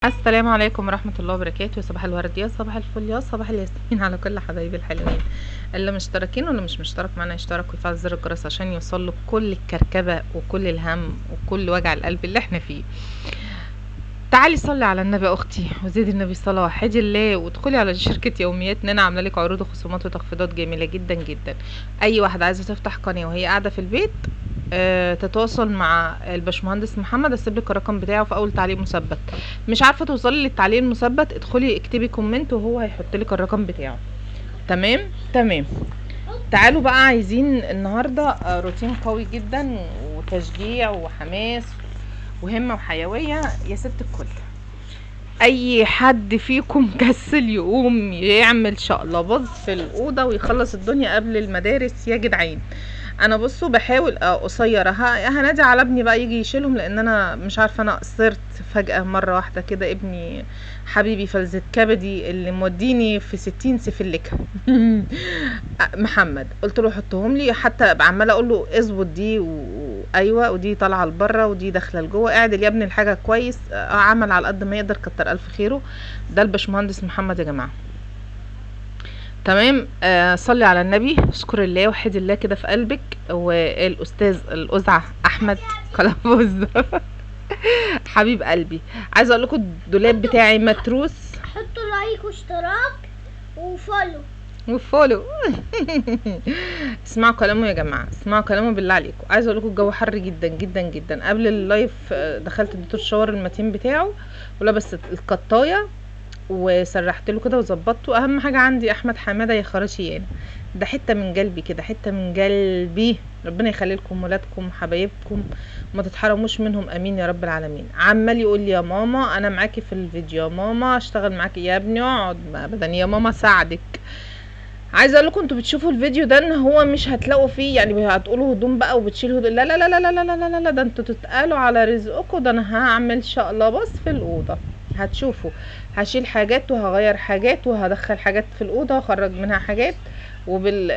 السلام عليكم ورحمة الله وبركاته. صباح الورد يا صباح الفل يا صباح الياسمين على كل حبايبي الحلوين اللي مشتركين واللي مش مشترك معنا يشترك ويفعل زر الجرس عشان يوصل له كل الكركبة وكل الهم وكل وجع القلب اللي احنا فيه. تعالي صلي على النبي اختي وزيدي النبي صلاه، وحدي الله وادخلي على شركة يوميات ان انا عامله لك عروض وخصومات وتخفيضات جميلة جدا جدا. اي واحدة عايزة تفتح قناة وهي قاعدة في البيت تتواصل مع الباشمهندس محمد، اسيب لك الرقم بتاعه في اول تعليق مثبت. مش عارفه توصلي للتعليق المثبت، ادخلي اكتبي كومنت وهو هيحط لك الرقم بتاعه. تمام تمام. تعالوا بقى، عايزين النهارده روتين قوي جدا وتشجيع وحماس وهمه وحيويه يا ست الكل. اي حد فيكم كسل يقوم يعمل شقلباظ في الاوضه ويخلص الدنيا قبل المدارس يا جدعان. انا بصوا بحاول قصيره هنادي على ابني بقى يجي يشيلهم، لان انا مش عارفه انا قصرت فجاه مره واحده كده. ابني حبيبي فلذة كبدي اللي موديني في 60 سفلكه محمد، قلت له حطهم لي، حتى عماله اقول له اظبط دي ايوه، ودي طالعه لبره ودي داخله لجوه، اعدل يا ابني الحاجه كويس. عمل على قد ما يقدر، كتر الف خيره. ده الباشمهندس محمد يا جماعه. تمام. صلي على النبي، اشكر الله وحد الله كده في قلبك. والاستاذ الأزعة احمد كلافوز حبيب قلبي، عايزه اقول لكم الدولاب بتاعي متروس. حطوا لايك واشتراك وفولو وفولو اسمعوا كلامه يا جماعه، اسمعوا كلامه بالله عليكم. عايزه اقول لكم الجو حر جدا جدا جدا. قبل اللايف دخلت اديته الشاور المتين بتاعه ولبس القطايه وسرحت له كده وظبطته. اهم حاجه عندي احمد حماده يا خراشيان، ده حته من قلبي كده، حته من قلبي. ربنا يخلي لكم ولادكم حبايبكم ما تتحرموش منهم، امين يا رب العالمين. عمال يقول لي يا ماما انا معاكي في الفيديو، يا ماما اشتغل معاكي، يا ابني اقعد ابدا، يا ماما ساعدك. عايزه اقول لكم انتوا بتشوفوا الفيديو ده ان هو مش هتلاقوا فيه يعني هتقولوا هدوم بقى وبتشيل هدوم، لا لا لا لا لا لا لا لا لا، ده انتوا تتقالوا على رزقكم. ده انا هعمل شقلباظ في الاوضه، هتشوفوا. هشيل حاجات وهغير حاجات وهدخل حاجات في الاوضه واخرج منها حاجات. وبال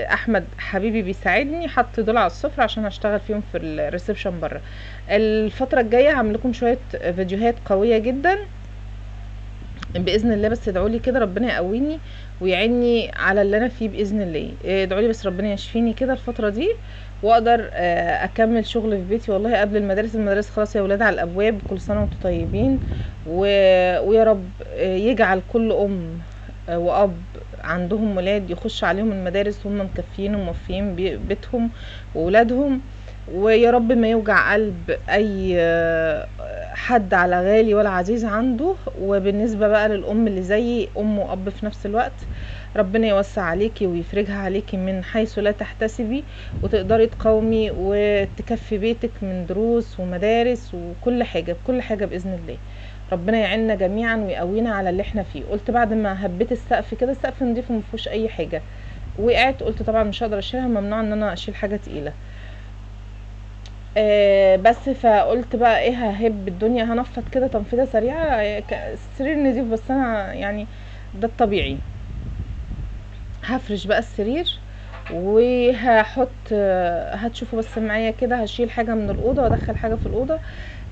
احمد حبيبي بيساعدني، حط دول على السفره عشان هشتغل فيهم في الريسبشن بره. الفتره الجايه هعمل لكم شويه فيديوهات قويه جدا باذن الله، بس ادعوا لي كده ربنا يقويني ويعيني على اللي انا فيه باذن الله. ادعوا لي بس ربنا يشفيني كده الفتره دي واقدر اكمل شغل في بيتي والله قبل المدارس. المدارس خلاص يا ولاد على الابواب، كل سنه وانتم طيبين. ويا رب يجعل كل ام واب عندهم ولاد يخش عليهم المدارس هم مكفيين وموفيين بيتهم وولادهم. ويا رب ما يوجع قلب اي حد على غالي ولا عزيز عنده. وبالنسبة بقى للأم اللي زي أم وأب في نفس الوقت، ربنا يوسع عليكي ويفرجها عليكي من حيث لا تحتسبي، وتقدري تقاومي وتكفي بيتك من دروس ومدارس وكل حاجة بكل حاجة بإذن الله. ربنا يعيننا جميعا ويقوينا على اللي احنا فيه. قلت بعد ما هبيت السقف كده، السقف نضيف ومفيهوش اي حاجة، وقعت قلت طبعا مش هقدر اشيلها، ممنوع ان انا اشيل حاجة تقيلة. بس فقلت بقى ايه، ههب الدنيا هنفض كده تنفيذه سريعه. السرير نضيف بس انا يعني ده الطبيعي. هفرش بقى السرير وهحط هتشوفوا بس معايا كده، هشيل حاجه من الاوضه وادخل حاجه في الاوضه.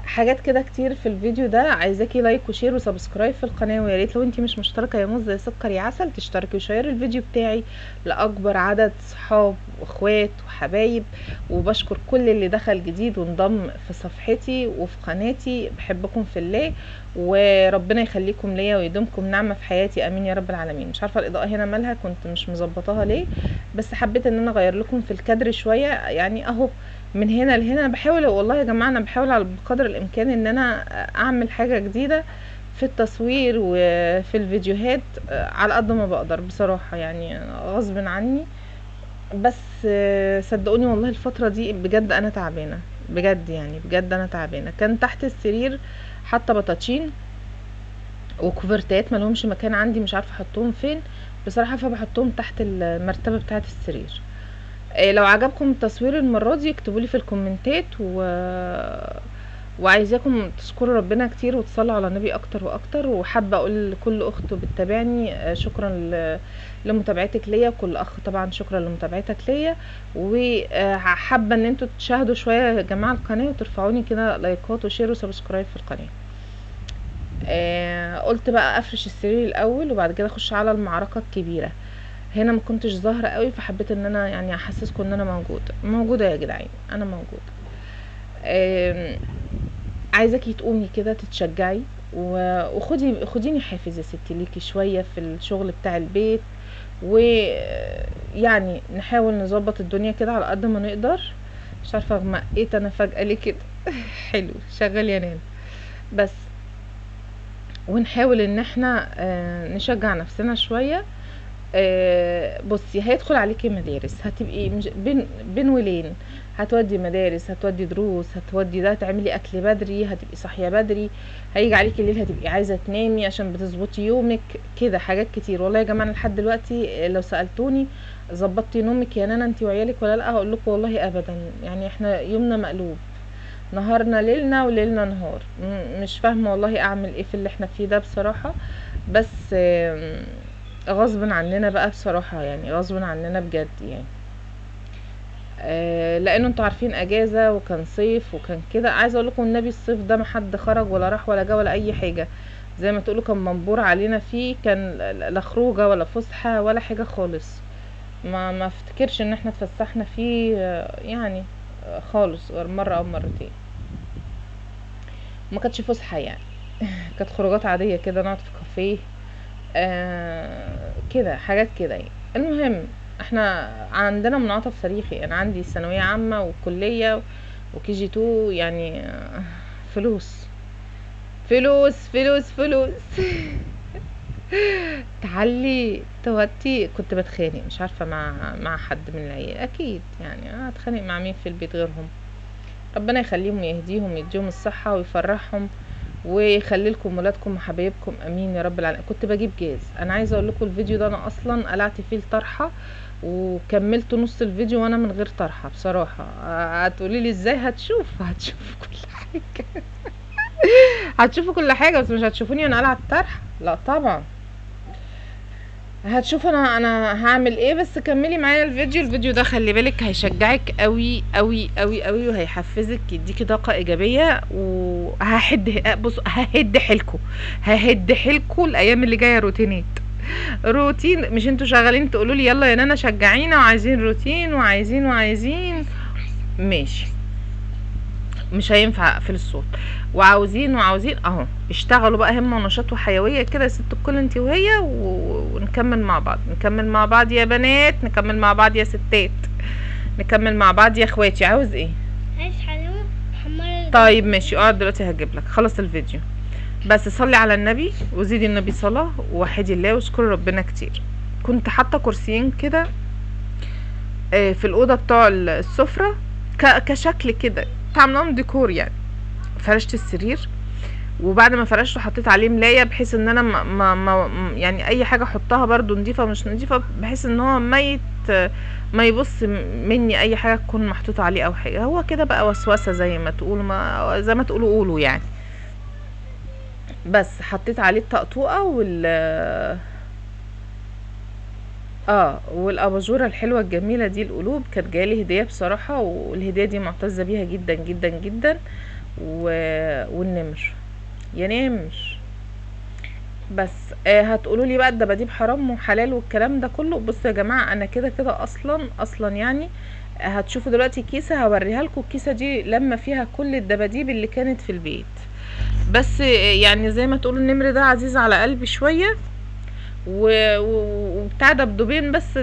حاجات كده كتير في الفيديو ده. عايزاكي لايك وشير وسبسكرايب في القناه، ويا ريت لو انتي مش مشتركه يا موز زي سكر يا عسل تشتركي وشير الفيديو بتاعي لاكبر عدد صحاب واخوات وحبايب. وبشكر كل اللي دخل جديد وانضم في صفحتي وفي قناتي، بحبكم في الله وربنا يخليكم ليا ويدومكم نعمه في حياتي، امين يا رب العالمين. مش عارفه الاضاءه هنا مالها، كنت مش مظبطاها ليه، بس حبيت ان انا اغير لكم في الكادر شويه يعني اهو من هنا لهنا. انا بحاول والله يا جماعه، انا بحاول على بقدر الامكان ان انا اعمل حاجه جديده في التصوير وفي الفيديوهات على قد ما بقدر بصراحه، يعني غصب عني. بس صدقوني والله الفتره دي بجد انا تعبانه، بجد يعني بجد انا تعبانه. كان تحت السرير حاطه بطاطين وكوفرتات ملهمش مكان عندي، مش عارفه احطهم فين بصراحه، فبحطهم تحت المرتبه بتاعه السرير. لو عجبكم التصوير المرة دي اكتبولي في الكومنتات وعايزاكم تشكروا ربنا كتير وتصلوا على النبي اكتر واكتر. وحابة اقول لكل اخت بتتابعني شكرا لمتابعتك ليا، وكل اخ طبعا شكرا لمتابعتك ليا. وحابة ان انتوا تشاهدوا شوية يا جماعة القناة وترفعوني كده لايكات وشير وسبسكرايب في القناة. قلت بقى افرش السرير الاول وبعد كده اخش على المعركة الكبيرة. هنا ما كنتش ظاهرة قوي، فحبيت ان انا يعني احسسكم ان انا موجودة يا جدعان، انا موجودة. عايزاكي تقومي كده تتشجعي خديني حافز يا ستي ليكي شوية في الشغل بتاع البيت، ويعني نحاول نظبط الدنيا كده على قد ما نقدر. مش عارفة غمقيت انا فجأة ليه كده. حلو، شغال ينام. بس ونحاول ان احنا نشجع نفسنا شوية. بصي، هيدخل عليكي مدارس، هتبقي مش بين ولين، هتودي مدارس، هتودي دروس، هتودي ده، تعملي اكل بدري، هتبقي صاحيه بدري، هيجي عليكي الليل هتبقي عايزه تنامي عشان بتظبطي يومك كده. حاجات كتير والله يا جماعه. لحد دلوقتي لو سالتوني ظبطتي نومك يا نانا انت وعيالك ولا لا، هقول لكم والله ابدا. يعني احنا يومنا مقلوب، نهارنا ليلنا وليلنا نهار. مش فاهمه والله اعمل ايه في اللي احنا فيه ده بصراحه. بس غصب عننا بقى بصراحة، يعني غصب عننا بجد يعني. لانه انتوا عارفين اجازة وكان صيف وكان كده. عايزة اقول لكم النبي الصيف ده ما حد خرج ولا راح ولا جا ولا اي حاجة، زي ما تقولوا كان منبور علينا فيه. كان لا خروجه ولا فسحة ولا حاجة خالص. ما افتكرش ان احنا اتفسحنا فيه يعني خالص غير مرة او مرتين. ما كانتش فسحة يعني. كانت خروجات عادية كده، نقعد في كافيه كده، حاجات كده يعني. المهم احنا عندنا منعطف تاريخي. انا عندي ثانويه عامه وكليه وكي جي 2 يعني. فلوس فلوس فلوس فلوس. تعلي توتي. كنت بتخانق مش عارفه مع حد من العيال اكيد يعني. هتخانق مع مين في البيت غيرهم؟ ربنا يخليهم ويهديهم ويديهم الصحه ويفرحهم ويخلي لكم ولادكم وحبايبكم، امين يا رب العالمين. كنت بجيب جاز. انا عايزه اقول لكم الفيديو ده انا اصلا قلعت فيه الطرحه وكملت نص الفيديو وانا من غير طرحه بصراحه. هتقولي لي ازاي؟ هتشوفوا كل حاجه. هتشوفوا كل حاجه، بس مش هتشوفوني انا قلعت الطرحه، لا طبعا. هتشوف انا هعمل ايه. بس كملي معايا الفيديو ده، خلي بالك هيشجعك قوي قوي قوي قوي وهيحفزك، يديكي طاقه ايجابيه. بص ههد حيلكوا الايام اللي جايه روتين. مش انتوا شغالين تقولوا لي يلا يا نانا شجعينا وعايزين روتين وعايزين ماشي، مش هينفع اقفل الصوت. وعاوزين اهو اشتغلوا بقى همه ونشاط وحيويه كده يا ست الكل انت وهي، ونكمل مع بعض يا بنات، نكمل مع بعض يا ستات، نكمل مع بعض يا اخواتي. عاوز ايه؟ عايز حلوم محمر. طيب ماشي، اقعد دلوقتي هجيب لك. خلص الفيديو بس صلي على النبي وزيدي النبي صلاه ووحدي الله واشكري ربنا كتير. كنت حاطه كرسيين كده في الاوضه بتوع السفره كشكل كده، عاملاهم ديكور يعني. فرشت السرير وبعد ما فرشته حطيت عليه ملايه بحيث ان انا ما يعني اي حاجه احطها برضو نضيفه مش نضيفه، بحيث ان هو ما يبص مني اي حاجه تكون محطوطه عليه او حاجه. هو كده بقى وسوسه زي ما تقولوا قولوا يعني. بس حطيت عليه الطقطوقه والاباجوره الحلوه الجميله دي، القلوب، كانت جايلي هديه بصراحه، والهديه دي معتزه بيها جدا جدا جدا. والنمر يا نمر. بس هتقولوا لي بقى الدباديب حرام وحلال والكلام ده كله. بصوا يا جماعه، انا كده اصلا يعني هتشوفوا دلوقتي كيسه هوريها لكم. الكيسه دي لما فيها كل الدباديب اللي كانت في البيت. بس يعني زي ما تقولوا النمر ده عزيز على قلبي شويه، وبتاع دبدوبين بس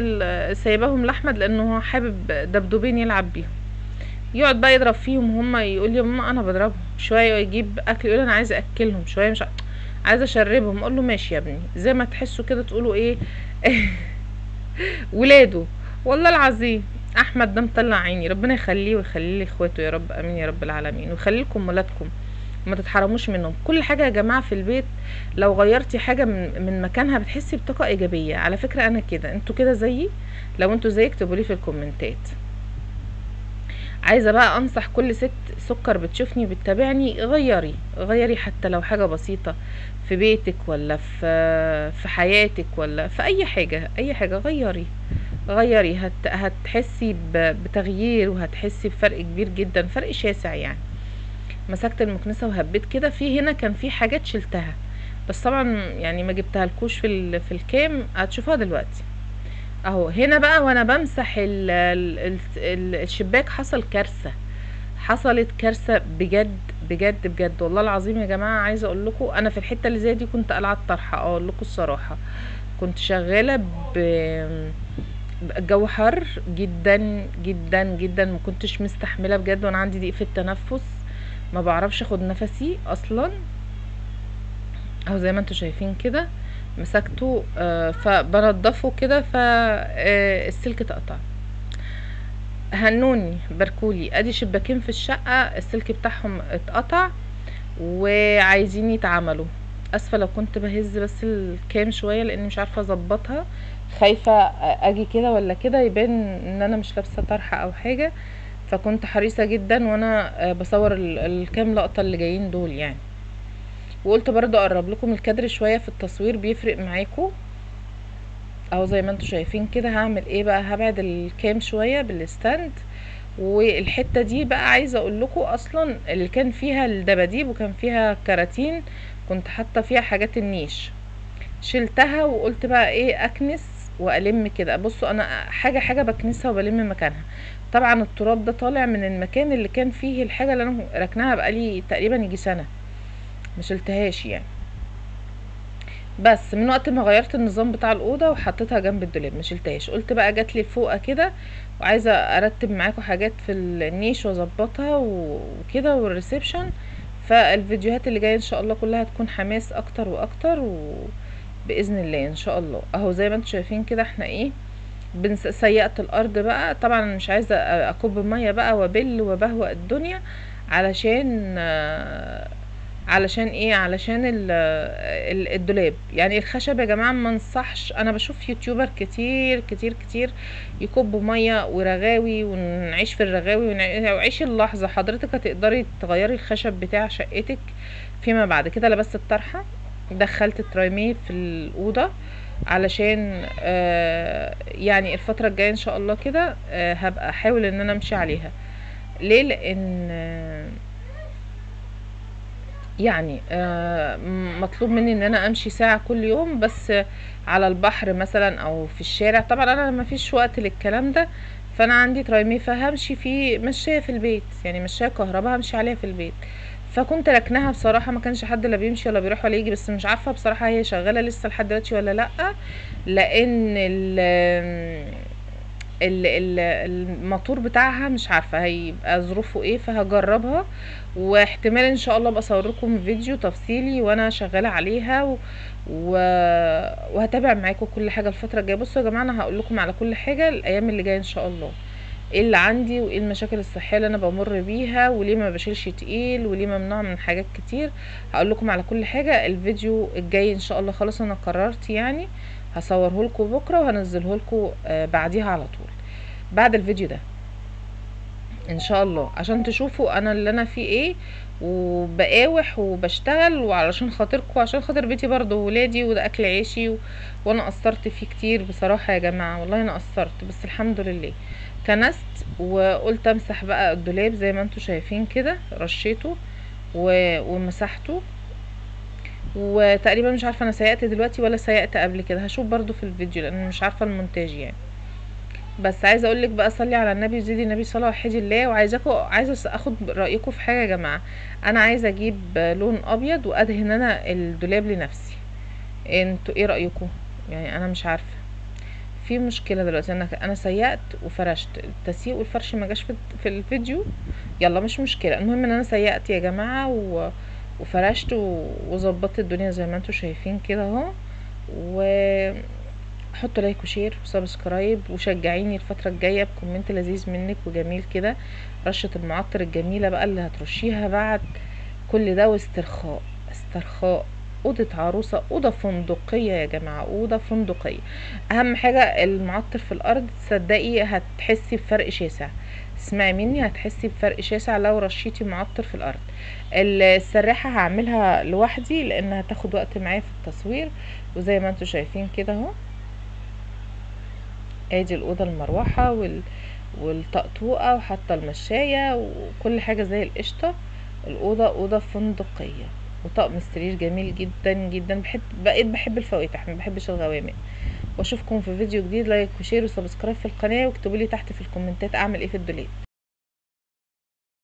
سايباهم لاحمد لانه هو حابب دبدوبين يلعب بيهم. يقعد بقى يضرب فيهم، هما يقول لي ماما انا بضربهم شويه، يجيب اكل يقول انا عايز اكلهم شويه، مش عايزه اشربهم. اقول له ماشي يا ابني، زي ما تحسوا كده تقولوا ايه. ولاده والله العظيم. احمد ده مطلع عيني، ربنا يخليه ويخلي لي اخواته يا رب، امين يا رب العالمين، ويخلي لكم ولادكم ما تتحرموش منهم. كل حاجه يا جماعه في البيت لو غيرتي حاجه من مكانها بتحسي بطاقه ايجابيه. على فكره انا كده، انتوا كده زيي؟ لو انتوا زيي اكتبوا لي في الكومنتات. عايزه بقى انصح كل ست سكر بتشوفني بتتابعني، غيري حتى لو حاجه بسيطه في بيتك ولا في حياتك ولا في اي حاجه غيري. هتحسي بتغيير وهتحسي بفرق كبير جدا، فرق شاسع يعني. مسكت المكنسه وهبيت كده. في هنا كان في حاجات شلتها بس طبعا يعني ما جبتها لكوش في الكام، هتشوفوها دلوقتي اهو. هنا بقى وانا بمسح الشباك حصل كارثة، حصلت كارثة بجد بجد بجد والله العظيم يا جماعة. عايزة اقول لكم انا في الحتة اللي زي دي كنت قلعة الطرحة، اقول لكم الصراحة. كنت شغالة الجو حر جدا جدا جدا، ما كنتش مستحملة بجد، وانا عندي ضيق في التنفس، ما بعرفش اخد نفسي اصلا اهو زي ما انتوا شايفين كده. مسكته فبنضفه كده، فالسلك اتقطع. هنوني باركولي ادي شباكين في الشقة السلك بتاعهم اتقطع وعايزين يتعملوا. اسفة لو كنت بهز بس الكام شوية لاني مش عارفة اظبطها، خايفة اجي كده ولا كده يبان ان انا مش لابسة طرحة او حاجة، فكنت حريصة جدا وانا بصور الكام لقطة اللي جايين دول يعني. وقلت برضو اقرب لكم الكادر شوية في التصوير بيفرق معاكم اهو زي ما انتوا شايفين كده. هعمل ايه بقى؟ هبعد الكام شوية بالستاند. والحتة دي بقى عايزة اقول لكم اصلا اللي كان فيها الدباديب وكان فيها كراتين، كنت حاطة فيها حاجات النيش، شلتها وقلت بقى ايه اكنس والم كده. بصوا انا حاجة حاجة بكنسها وبلم مكانها. طبعا التراب ده طالع من المكان اللي كان فيه الحاجة اللي انا ركناها بقالي تقريبا يجي سنة ما شلتهاش يعني. بس من وقت ما غيرت النظام بتاع الاوضه وحطيتها جنب الدولاب ما شلتهاش، قلت بقى جاتلي فوقه كده وعايزه ارتب معاكم حاجات في النيش واظبطها وكده والريسبشن. فالفيديوهات اللي جايه ان شاء الله كلها هتكون حماس اكتر واكتر وباذن الله ان شاء الله. اهو زي ما انتم شايفين كده احنا ايه سيقت الارض بقى. طبعا مش عايزه اكب ميه بقى وابل وبهوأ الدنيا علشان ايه؟ علشان الدولاب يعني الخشب يا جماعه ما انصحش. انا بشوف يوتيوبر كتير كتير كتير يكبوا ميه ورغاوي ونعيش في الرغاوي وعيش اللحظه. حضرتك هتقدري تغيري الخشب بتاع شقتك فيما بعد كده. لبست الطرحه، دخلت الترايميه في الاوضه علشان يعني الفتره الجايه ان شاء الله كده هبقى احاول ان انا امشي عليها. ليه؟ لان يعني مطلوب مني ان انا امشي ساعة كل يوم بس على البحر مثلا او في الشارع. طبعا انا ما فيش وقت للكلام ده، فانا عندي ترايمي فهمشي في مشاية في البيت، يعني مشاية كهرباء همشي عليها في البيت. فكنت ركنها بصراحة، ما كانش حد لا بيمشي ولا بيروح ولا يجي، بس مش عارفة بصراحة هي شغالة لسه لحد دلوقتي ولا لأ، لان الموتور بتاعها مش عارفة هيبقى ظروفه ايه، فهجربها واحتمال ان شاء الله ابقى اصور لكم فيديو تفصيلي وانا شغالة عليها و... وهتابع معاكم كل حاجة الفترة الجاية. بصوا يا جماعة انا هقول لكم على كل حاجة الايام اللي جاية ان شاء الله، ايه اللي عندي وايه المشاكل الصحية اللي انا بمر بيها وليه ما بشيلش تقيل وليه ممنوع من حاجات كتير. هقول لكم على كل حاجة الفيديو الجاي ان شاء الله. خلاص انا قررت يعني هصوره لكم بكرة وهنزله لكم بعديها على طول بعد الفيديو ده ان شاء الله، عشان تشوفوا انا اللي انا فيه ايه وبقاوح وبشتغل وعلشان خاطركم عشان خاطر بيتي برضو وولادي وده اكل عيشي وانا قصرت فيه كتير بصراحة يا جماعة والله انا قصرت، بس الحمد لله كنست وقلت امسح بقى الدولاب زي ما انتوا شايفين كده. رشيته ومسحته وتقريبا مش عارفة انا سيقت دلوقتي ولا سيقت قبل كده، هشوف برضو في الفيديو لان مش عارفة المونتاج يعني. بس عايزه اقول لك بقى صلي على النبي وزيدي النبي صلاه وحدي الله. عايزه اخد رايكم في حاجه يا جماعه. انا عايزه اجيب لون ابيض وادهن انا الدولاب لنفسي، انتوا ايه رايكم؟ يعني انا مش عارفه. في مشكله دلوقتي انا سيقت وفرشت، التسييق والفرش ما جاش في الفيديو، يلا مش مشكله. المهم ان انا سيقت يا جماعه وفرشت وظبطت الدنيا زي ما انتوا شايفين كده اهو. حطوا لايك وشير وسبسكرايب وشجعيني الفترة الجاية بكومنت لذيذ منك وجميل كده. رشة المعطر الجميلة بقى اللي هترشيها بعد كل ده واسترخاء استرخاء. اوضة عروسة، اوضة فندقية يا جماعة، اوضة فندقية. اهم حاجة المعطر في الارض، تصدقي هتحسي بفرق شاسع، اسمعي مني هتحسي بفرق شاسع لو رشيتي معطر في الارض. السراحة هعملها لوحدي لانها هتاخد وقت معايا في التصوير. وزي ما انتوا شايفين كده اهو ادي الاوضه المروحه والطقطوقه وحاطه المشايه وكل حاجه زي القشطه. الاوضه اوضه فندقيه وطقم السرير جميل جدا جدا. بقيت بحب الفواتح، ما بحبش الغوامق. واشوفكم في فيديو جديد. لايك وشير وسبسكرايب في القناه، واكتبوا لي تحت في الكومنتات اعمل ايه في الدولاب.